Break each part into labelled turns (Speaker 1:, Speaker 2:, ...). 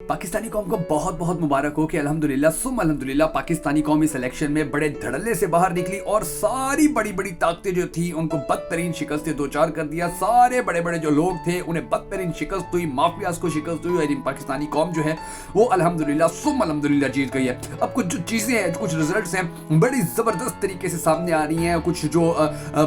Speaker 1: पाकिस्तानी कौम को बहुत बहुत मुबारक हो कि अल्हम्दुलिल्लाह सुम अल्हम्दुलिल्लाह पाकिस्तानी कौम इस इलेक्शन में बड़े धड़ल्ले से बाहर निकली और सारी बड़ी बड़ी ताकतें जो थी उनको बदतरीन शिकस्त से दो चार कर दिया। सारे बड़े बड़े जो लोग थे उन्हें बदतरीन शिकस्त हुई, माफियाज को शिकस्त हुई और पाकिस्तानी कौम जो है वो अल्हम्दुलिल्लाह सुम अल्हम्दुलिल्लाह जीत गई है। अब कुछ जो चीज़ें हैं, कुछ रिजल्ट्स हैं बड़ी ज़बरदस्त तरीके से सामने आ रही हैं, कुछ जो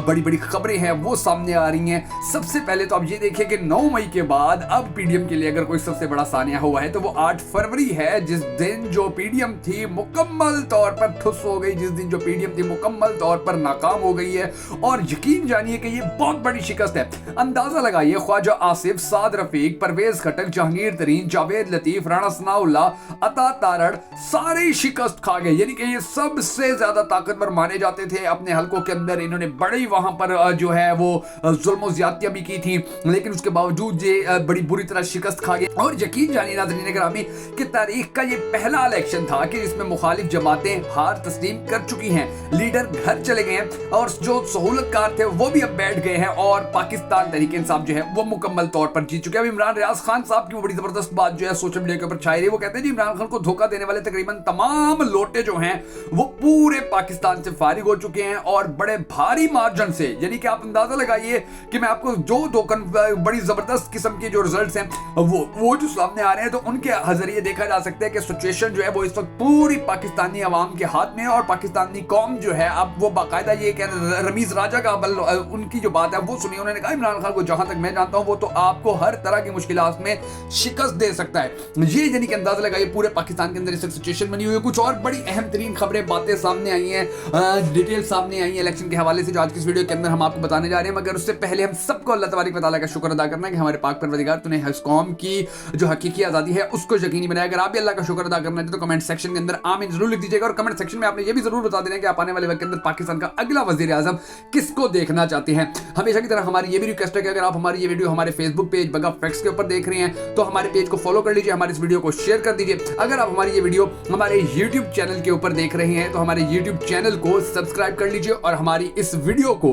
Speaker 1: बड़ी बड़ी खबरें हैं वो सामने आ रही हैं। सबसे पहले तो आप ये देखिए कि 9 मई के बाद अब पीडीएम के लिए अगर कोई सबसे बड़ा सानिया हुआ है तो वो 8 फरवरी है, जिस दिन जो पीडीएम थी मुकम्मल तौर पर ठुस हो गई, जिस दिन जो पीडीएम थी मुकम्मल तौर पर नाकाम हो गई है। और यकीन जानिए कि ये बहुत बड़ी शिकस्त है। अंदाजा लगाइए, ख्वाजा आसिफ, साद रफीक, परवेज खटक, जहांगीर तरीन, जावेद लतीफ, राणा सनाउल्लाह, अता तारड़ सारे शिकस्त खा गए। यानी कि ये सबसे ज्यादा ताकतवर माने जाते थे अपने हलकों के अंदर। इन्होंने बड़ी वहां पर जो है वो जुल्म ज्यादतियां भी की थी, लेकिन उसके बावजूद ये बड़ी बुरी तरह शिकस्त खा गए। और यकीन जानिए नाज़रीन ग्रामी कि तारीख का ये पहला इलेक्शन था कि जिसमें मुखालिफ जमातें हार तस्लीम कर चुकी हैं, लीडर घर चले गए हैं और जो सहूलतकार थे वो भी अब बैठ गए हैं और पाकिस्तान तहरीक इंसाफ जो है वो मुकम्मल तौर पर जीत चुके हैं। अब इमरान रियाज खान साहब की वो बड़ी जबरदस्त बात जो है सोशल मीडिया के ऊपर छाई रही, वो कहते हैं जी इमरान खान को धोखा देने वाले तकरीबन तमाम लोटे जो हैं वो पूरे पाकिस्तान से फारिग हो चुके हैं और बड़े भारी मार्जिन से। यानी कि आप अंदाजा लगाइए कि मैं आपको जो टोकन बड़ी जबरदस्त किस्म के जो रिजल्ट्स हैं वो जो सामने आ रहे हैं तो उनके जरिए देखा जा सकता है कि सिचुएशन जो है वो इस वक्त पूरी पाकिस्तानी अवाम के हाथ में है। और पाकिस्तानी कौम जो है अब वो बाकायदा ये कह रमीज राजा का उनकी जो बात है वो सुनिए। उन्होंने कहा इमरान खान को जहां तक मैं जानता हूं वो तो आपको हर तरह की मुश्किलात में शिकस्त दे सकता है। ये यानी कि अंदाजा लगाइए पूरे पाकिस्तान के अंदर इस सिचुएशन बनी हुई है। कुछ और बड़ी अहम तरीन खबरें बातें सामने आई हैं, डिटेल सामने आई है इलेक्शन के हवाले से जो आज की इस वीडियो के अंदर हम आपको बताने जा रहे हैं। मगर उससे पहले हम सबको अल्लाह तबारक व तआला का शुक्र अदा करना है कि हमारे पाक परवरदिगार तूने इस कौम की जो हकीकी आज़ादी है उसको यकीनी बनाया। अगर आप भी अल्लाह का शुक्र अदा करना चाहते तो कमेंट सेक्शन के अंदर आमीन जरूर लिख दीजिएगा और कमेंट सेक्शन में आपने ये भी जरूर बता देना कि आप आने वाले वक्त के अंदर पाकिस्तान का अगला वजीर आजम किसको देखना चाहते हैं। हमेशा की तरह हमारी ये भी रिक्वेस्ट है कि अगर आप हमारी ये वीडियो हमारे फेसबुक पेज बगा फैक्ट्स के ऊपर देख रहे हैं तो हमारे पेज को फॉलो कर लीजिए, हमारे इस वीडियो को शेयर कर दीजिए। अगर आप हमारी ये वीडियो हमारे यूट्यूब चैनल के ऊपर देख रहे हैं तो हमारे यूट्यूब चैनल को सब्सक्राइब कर लीजिए और हमारी इस वीडियो को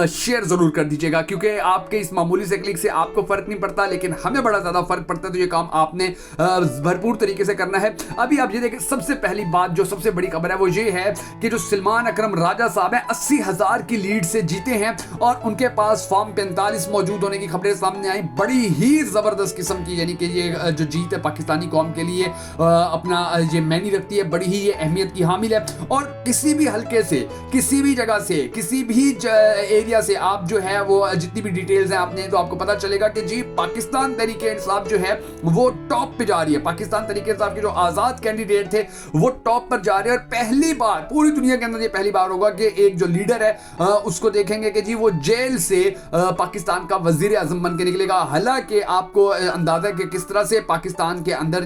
Speaker 1: शेयर जरूर कर दीजिएगा, क्योंकि आपके इस मामूली से क्लिक से आपको फर्क नहीं पड़ता लेकिन हमें बड़ा ज्यादा फर्क पड़ता है। तो ये काम आपने भरपूर तरीके से करना है। अभी आप ये देखें, सबसे पहली बात जो सबसे बड़ी खबर है वो ये है कि जो सलमान अकरम राजा साहब हैं 80,000 की लीड से जीते हैं और उनके पास फॉर्म 45 मौजूद होने की खबरें सामने आई। बड़ी ही जबरदस्त किस्म की यानी कि ये जो जीत है पाकिस्तानी कौम के लिए अपना ये मायने रखती है, बड़ी ही ये अहमियत की हामिल है। और किसी भी हल्के से, किसी भी जगह से, किसी भी एरिया से आप जो है वो जितनी भी डिटेल्स हैं आपने तो आपको पता चलेगा कि जी पाकिस्तान तहरीक इंसाफ जो है वो टॉप पे जा रही है। पाकिस्तान तहरीक इंसाफ के जो आजाद कैंडिडेट थे वो टॉप पर जा रहे हैं और पहली बार पूरी दुनिया के अंदर ये पहली बार होगा कि एक जो लीडर है उसको देखेंगे कि जी वो जेल से पाकिस्तान का वजीर आजम बन के निकलेगा। हालांकि आपको अंदाजा है कि किस तरह से पाकिस्तान के अंदर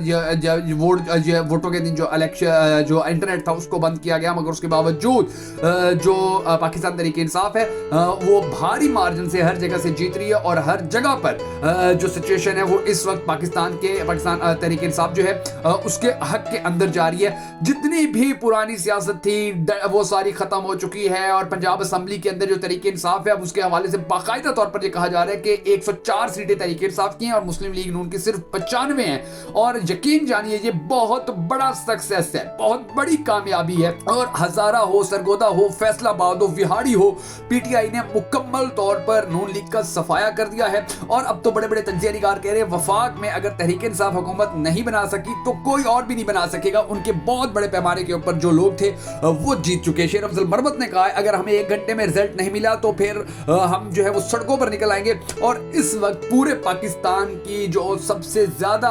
Speaker 1: वोटों के दिन जो इलेक्शन जो इंटरनेट था उसको बंद किया गया, मगर उसके बावजूद जो पाकिस्तान तहरीक इंसाफ है वो भारी मार्जिन से हर जगह से जीत रही है और हर जगह पर जो सिचुएशन है वो इस वक्त पाकिस्तान तहरीक इंसाफ जो है उसके हक के अंदर जा रही है। जितनी भी पुरानी सियासत थी वो सारी खत्म हो चुकी है और पंजाब असेंबली के अंदर जो तहरीक इंसाफ है अब उसके हवाले से बाकायदा तौर पर ये कहा जा रहा है कि 104 सीटें तहरीक इंसाफ की हैं और मुस्लिम लीग नून की सिर्फ 95 हैं। और यकीन जानिए ये बहुत बड़ा सक्सेस है, बहुत बड़ी कामयाबी है। और हजारा हो, सरगोदा हो, फैसलाबाद हो, विहाड़ी हो, पीटीआई ने मुकम्मल तौर पर नून लीग का सफाया कर दिया है। और अब तो बड़े बड़े तज्जिया निगार कह रहे हैं वफाक में अगर तहरीक इंसाफ हुकूमत नहीं बना सकी तो कोई और भी नहीं बना सकेगा। उनके बहुत बड़े पैमाने के ऊपर जो लोग थे वो जीत चुके। शेर अफजल मरमत ने कहा अगर हमें 1 घंटे में रिजल्ट नहीं मिला तो फिर हम जो है वो सड़कों पर निकल आएंगे। और इस वक्त पूरे पाकिस्तान की जो सबसे ज्यादा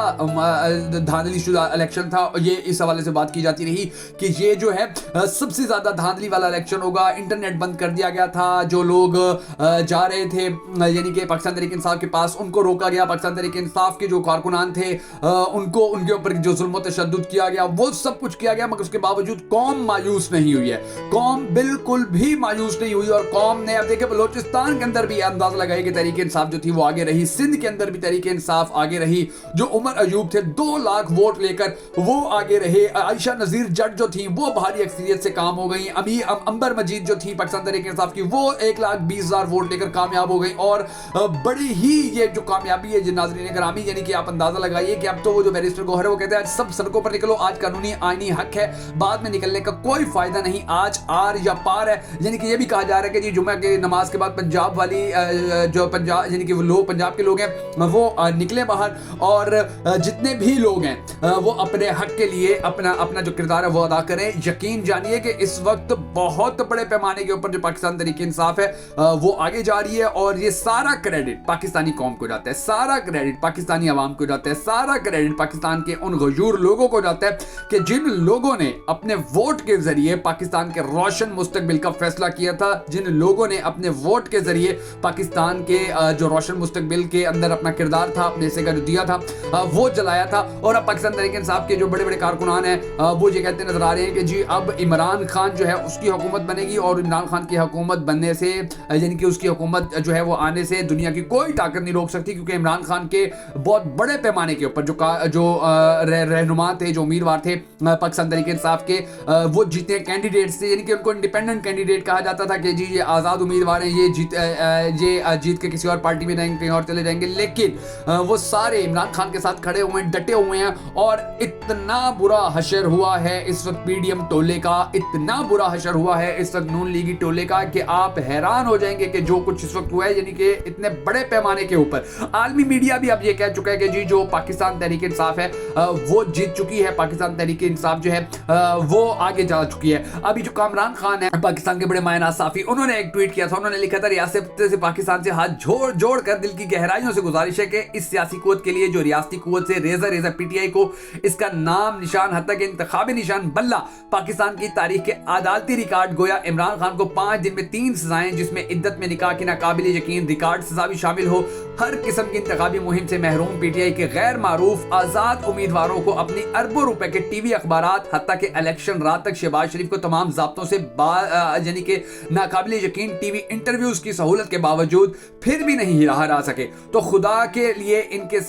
Speaker 1: धांधली शुदा इलेक्शन था, ये इस हवाले से बात की जाती रही कि ये जो है सबसे ज्यादा धांधली वाला इलेक्शन होगा। इंटरनेट बंद कर दिया गया था, जो लोग जा रहे थे यानी कि पाकिस्तान तहरीक इंसाफ के पास उनको रोका गया। पाकिस्तान तहरीक इंसाफ के जो कारकुनान थे उनको उनके ऊपर जो जुल्म तशद्दुद किया गया वो सब कुछ किया गया, मगर उसके बावजूद कौम मायूस नहीं हुई है। कौम बिल्कुल भी मायूस नहीं हुई और कौम ने अब देखिए बलोचिस्तान के अंदर भी अंदाजा लगाया कि तहरीक इंसाफ जो थी वो आगे रही, सिंध के अंदर भी तहरीक इंसाफ आगे रही। जो उमर अयूब थे 2 लाख वोट लेकर वो आगे रहे। आयशा नजीर जट जो थी वो भारी अक्सरियत से काम हो गई। अभी अंबर मजीद जो थी पाकिस्तान तहरीक इंसाफ की वो 1,20,000 वोट लेकर कामयाब हो गई। और बड़ी ही ये जो कामयाबी है नाज़रीन ग्रामी, यानी कि आप अंदाजा लगाइए कि अब तो वो जो बैरिस्टर गौहर है वो कहते हैं आज सब सड़कों पर निकलो, आज कानूनी आईनी हक है, बाद में निकलने का कोई फायदा नहीं, आज आर या पार है। यानी कि ये भी कहा जा रहा है कि जी जुम्मे की नमाज के बाद पंजाब वाली जो पंजाब यानी कि वो लोग पंजाब के लोग हैं वो निकले बाहर और जितने भी लोग हैं वो अपने हक के लिए अपना अपना जो किरदार है वो अदा करें। यकीन जानिए कि इस वक्त बहुत बड़े पैमाने के ऊपर जो पाकिस्तान तहरीक इंसाफ है वो आगे जा रही है और ये सारा क्रेडिट पाकिस्तानी कौम को जाता है, सारा क्रेडिट पाकिस्तानी अवाम को जाता है, सारा क्रेडिट पाकिस्तान के उन गजूर लोगों को जाता है कि जिन लोगों ने अपने वोट के जरिए पाकिस्तान के रोशन मुस्तकबिल का फैसला किया था, जिन लोगों ने अपने वोट के जरिए पाकिस्तान के जो रोशन मुस्तकबिल के अंदर अपना किरदार था, अपने हिस्से का जो दिया था वो जलाया था। और अब पाकिस्तान तहरीक इंसाफ के जो बड़े बड़े कारकुनान हैं वो ये कहते नजर आ रहे हैं कि जी अब इमरान खान जो है उसकी हुकूमत बनेगी और इमरान खान की हुकूमत बनने से यानी कि उसकी हुकूमत जो है वो आने से दुनिया की कोई ताकत नहीं रोक सकती, क्योंकि इमरान खान के बहुत बड़े पैमाने के ऊपर जो रहनुमा थे, जो उम्मीदवार थे पाकिस्तान तहरीक इंसाफ के वो जीते कैंडिडेट्स थे, यानी कि उनको इंडिपेंडेंट कैंडिडेट कहा जाता था कि जी ये आज़ाद उम्मीदवार हैं, ये जीत के किसी और पार्टी में रहेंगे, कहीं और चले जाएंगे, लेकिन वो सारे इमरान खान के साथ खड़े हुए हैं, डटे हुए हैं। और इतना बुरा हशर हुआ है इस वक्त पीडीएम टोले का, इतना बुरा हशर हुआ है इस वक्त नून लीगी टोले का कि आप हैरान हो जाएंगे कि जो कुछ इस वक्त हुआ है, यानी कि इतने बड़े पैमाने के ऊपर आलमी मीडिया भी अब ये कह चुका है कि जी जो पाकिस्तान तहरीक इंसाफ है वो जीत चुकी है, पाकिस्तान तहरीक इंसाफ जो है वो आगे जा चुकी है। अभी जो कामरान खान है पाकिस्तान के बड़े मायना साफी, उन्होंने एक ट्वीट किया था, उन्होंने लिखा था रियासत से पाकिस्तान से हाथ जोड़ कर दिल की गहराइयों से गुजारिश है कि इस सियासी कुव्वत के लिए जो रियासती कुव्वत से रेजा पीटीआई को इसका नाम निशान हत्ता के इंतखाबी निशान बल्ला पाकिस्तान की तारीख के अदालती रिकॉर्ड गोया इमरान खान को 5 दिन में 3 सजाएं जिसमें इद्दत में निकाह की नाकाबिल यकीन रिकॉर्ड सजा भी शामिल हो, हर किस्म की इंतखाबी मुहिम से महरूम पीटीआई के गैर मारूफ आजाद उम्मीदवारों को अपनी अरबों रुपए के टीवी अखबारात हत्ता के इलेक्शन रात तक शहबाज शरीफ को तमाम जाब्तों से यानी कि नाकाबिल यकीन टीवी इंटरव्यूज की सहूलत के बावजूद फिर भी नहीं रहा सके, तो खुदा के लिए इनके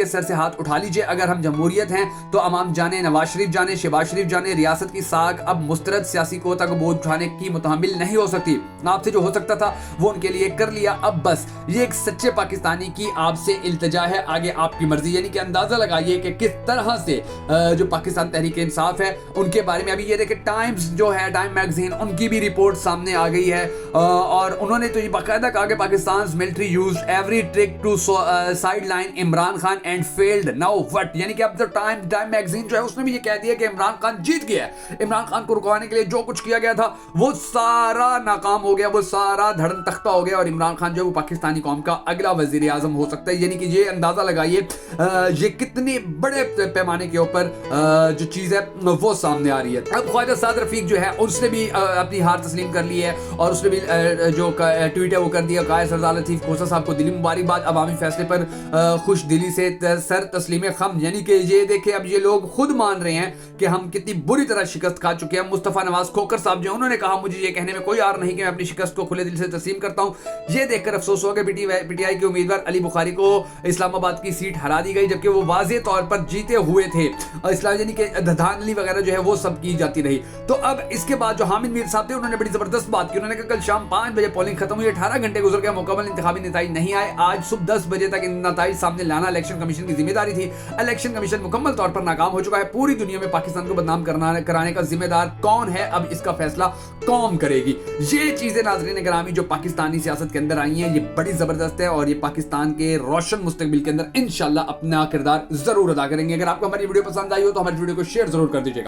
Speaker 1: सर से हाथ उठा लीजिए। अगर हम जमहूरियत हैं तो अवाम जाने, नवाज शरीफ जाने, शहबाज शरीफ जाने, रियासत की साख अब मुस्तरद सियासी कोता को बोझ उठाने की मुतहम्मिल नहीं हो सकती। आपसे जो हो सकता था वो उनके लिए कर लिया, अब बस ये एक सच्चे पाकिस्तानी की आपसे इल्तिजा है, आगे आपकी मर्जी। यानी कि अंदाजा लगाइए कि किस तरह से जो पाकिस्तान तहरीक इंसाफ है उनके बारे में अभी ये देखे टाइम्स जो है, टाइम मैगजीन, उनकी भी रिपोर्ट सामने आ गई है और उन्होंने तो ये बाकायदा कहा कि Pakistan military used every trick to sideline Imran Khan and failed, now what. यानी कि अब तो टाइम मैगजीन जो है उसने भी ये कह दिया कि इमरान खान जीत गया है, इमरान खान को रुकवाने के लिए जो कुछ किया गया था वो सारा नाकाम हो गया, वो सारा धड़न तख्ता हो गया और इमरान खान जो है वो पाकिस्तानी कौम का अगला वजीर आजम हो सकता है। यानी कि ये अंदाजा लगाइए ये कितने बड़े पैमाने के ऊपर जो चीज है वो सामने आ रही है। अब ख्वाजा साद रफीक जो है उसने भी अपनी हार तस्लीम कर ली है और उसने भी जो ट्वीट है वो कर दिया, कहा सरदार लतीफ खोसा साहब को दिली मुबारकबाद, अवामी फैसले पर खुश दिली से सर तस्लीम खम। यानी कि ये देखे अब ये लोग खुद मान रहे हैं कि हम कितनी बुरी तरह शिकस्त खा चुके हैं। मुस्तफा नवाज खोकर साहब जो उन्होंने कहा मुझे ये कहने में कोई आर नहीं कि मैं अपनी शिकस्त को खुले दिल से तस्लीम करता हूं। ये देखकर अफसोस हुआ कि पीटीआई के उम्मीदवार अली बुखारी को इस्लामाबाद की सीट हरा दी गई जबकि वो वाज़ेह तौर पर जीते हुए थे और इस्लाम यानी कि धांधली वगैरह जो है वो सब की जाती रही। तो अब इसके बाद जो हामिद मीर साहब थे उन्होंने बड़ी जबरदस्त बात की, उन्होंने कहा कल शाम 5 बजे पोलिंग खत्म हुई, 18 घंटे गुजर गया, मुकम्मल इंतखाबी नताइज नहीं आए, आज सुबह 10 बजे तक इन नताइज सामने लाना इलेक्शन कमीशन की जिम्मेदारी थी। इलेक्शन कमीशन मुकम्मल तौर पर नाकाम हो चुका है, पूरी दुनिया में पाकिस्तान को बदनाम कराने का जिम्मेदार कौन है, अब इसका फैसला कौम करेगी। ये चीजें नाज़रीन गिरामी जो पाकिस्तानी सियासत के अंदर आई हैं ये बड़ी जबरदस्त है और ये पाकिस्तान के रोशन मुस्तकबिल के अंदर इंशाल्लाह अपना किरदार जरूर अदा करेंगे। अगर आपको हमारी वीडियो पसंद आई हो तो हमारी वीडियो को शेयर जरूर कर दीजिएगा।